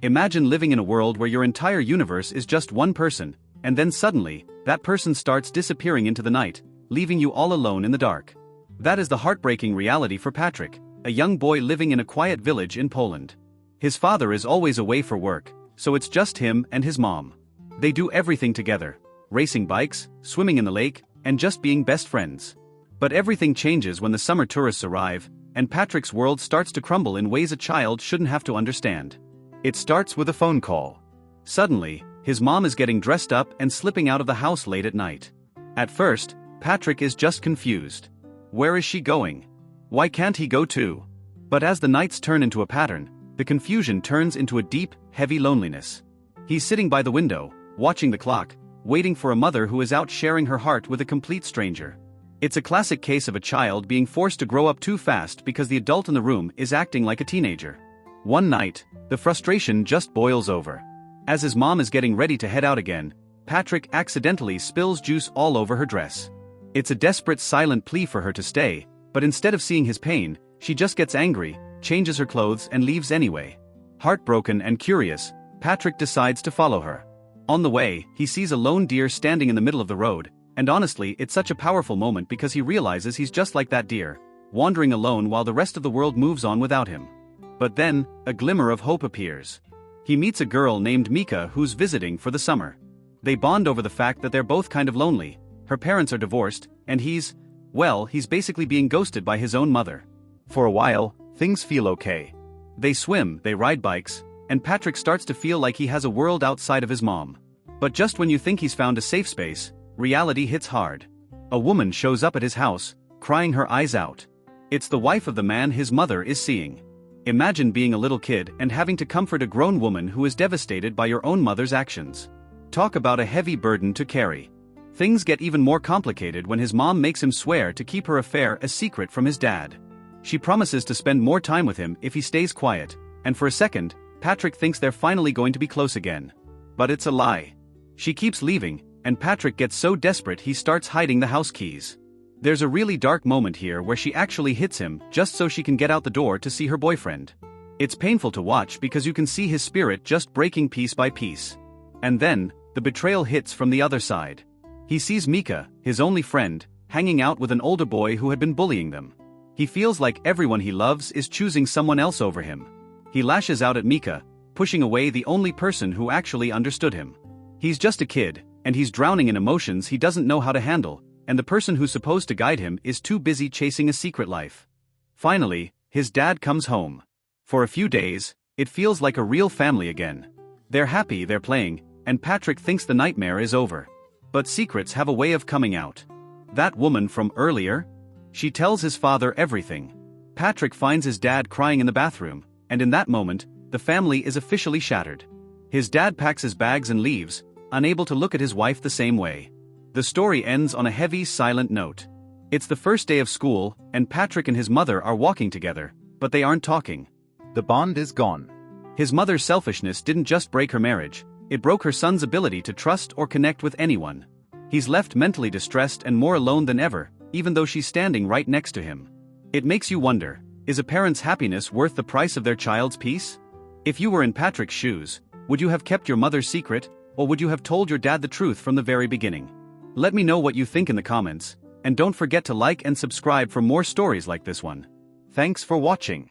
Imagine living in a world where your entire universe is just one person, and then suddenly, that person starts disappearing into the night, leaving you all alone in the dark. That is the heartbreaking reality for Patrick, a young boy living in a quiet village in Poland. His father is always away for work, so it's just him and his mom. They do everything together, racing bikes, swimming in the lake, and just being best friends. But everything changes when the summer tourists arrive, and Patrick's world starts to crumble in ways a child shouldn't have to understand. It starts with a phone call. Suddenly, his mom is getting dressed up and slipping out of the house late at night. At first, Patrick is just confused. Where is she going? Why can't he go too? But as the nights turn into a pattern, the confusion turns into a deep, heavy loneliness. He's sitting by the window, watching the clock, waiting for a mother who is out sharing her heart with a complete stranger. It's a classic case of a child being forced to grow up too fast because the adult in the room is acting like a teenager. One night, the frustration just boils over. As his mom is getting ready to head out again, Patrick accidentally spills juice all over her dress. It's a desperate silent plea for her to stay, but instead of seeing his pain, she just gets angry, changes her clothes and leaves anyway. Heartbroken and curious, Patrick decides to follow her. On the way, he sees a lone deer standing in the middle of the road, and honestly it's such a powerful moment because he realizes he's just like that deer, wandering alone while the rest of the world moves on without him. But then, a glimmer of hope appears. He meets a girl named Mika who's visiting for the summer. They bond over the fact that they're both kind of lonely, her parents are divorced, and he's basically being ghosted by his own mother. For a while, things feel okay. They swim, they ride bikes, and Patrick starts to feel like he has a world outside of his mom. But just when you think he's found a safe space, reality hits hard. A woman shows up at his house, crying her eyes out. It's the wife of the man his mother is seeing. Imagine being a little kid and having to comfort a grown woman who is devastated by your own mother's actions. Talk about a heavy burden to carry. Things get even more complicated when his mom makes him swear to keep her affair a secret from his dad. She promises to spend more time with him if he stays quiet, and for a second, Patrick thinks they're finally going to be close again. But it's a lie. She keeps leaving, and Patrick gets so desperate he starts hiding the house keys. There's a really dark moment here where she actually hits him just so she can get out the door to see her boyfriend. It's painful to watch because you can see his spirit just breaking piece by piece. And then, the betrayal hits from the other side. He sees Mika, his only friend, hanging out with an older boy who had been bullying them. He feels like everyone he loves is choosing someone else over him. He lashes out at Mika, pushing away the only person who actually understood him. He's just a kid, and he's drowning in emotions he doesn't know how to handle, and the person who's supposed to guide him is too busy chasing a secret life. Finally, his dad comes home. For a few days, it feels like a real family again. They're happy, they're playing, and Patrick thinks the nightmare is over. But secrets have a way of coming out. That woman from earlier? She tells his father everything. Patrick finds his dad crying in the bathroom, and in that moment, the family is officially shattered. His dad packs his bags and leaves, unable to look at his wife the same way. The story ends on a heavy, silent note. It's the first day of school, and Patrick and his mother are walking together, but they aren't talking. The bond is gone. His mother's selfishness didn't just break her marriage, it broke her son's ability to trust or connect with anyone. He's left mentally distressed and more alone than ever, even though she's standing right next to him. It makes you wonder, is a parent's happiness worth the price of their child's peace? If you were in Patrick's shoes, would you have kept your mother's secret, or would you have told your dad the truth from the very beginning? Let me know what you think in the comments, and don't forget to like and subscribe for more stories like this one. Thanks for watching.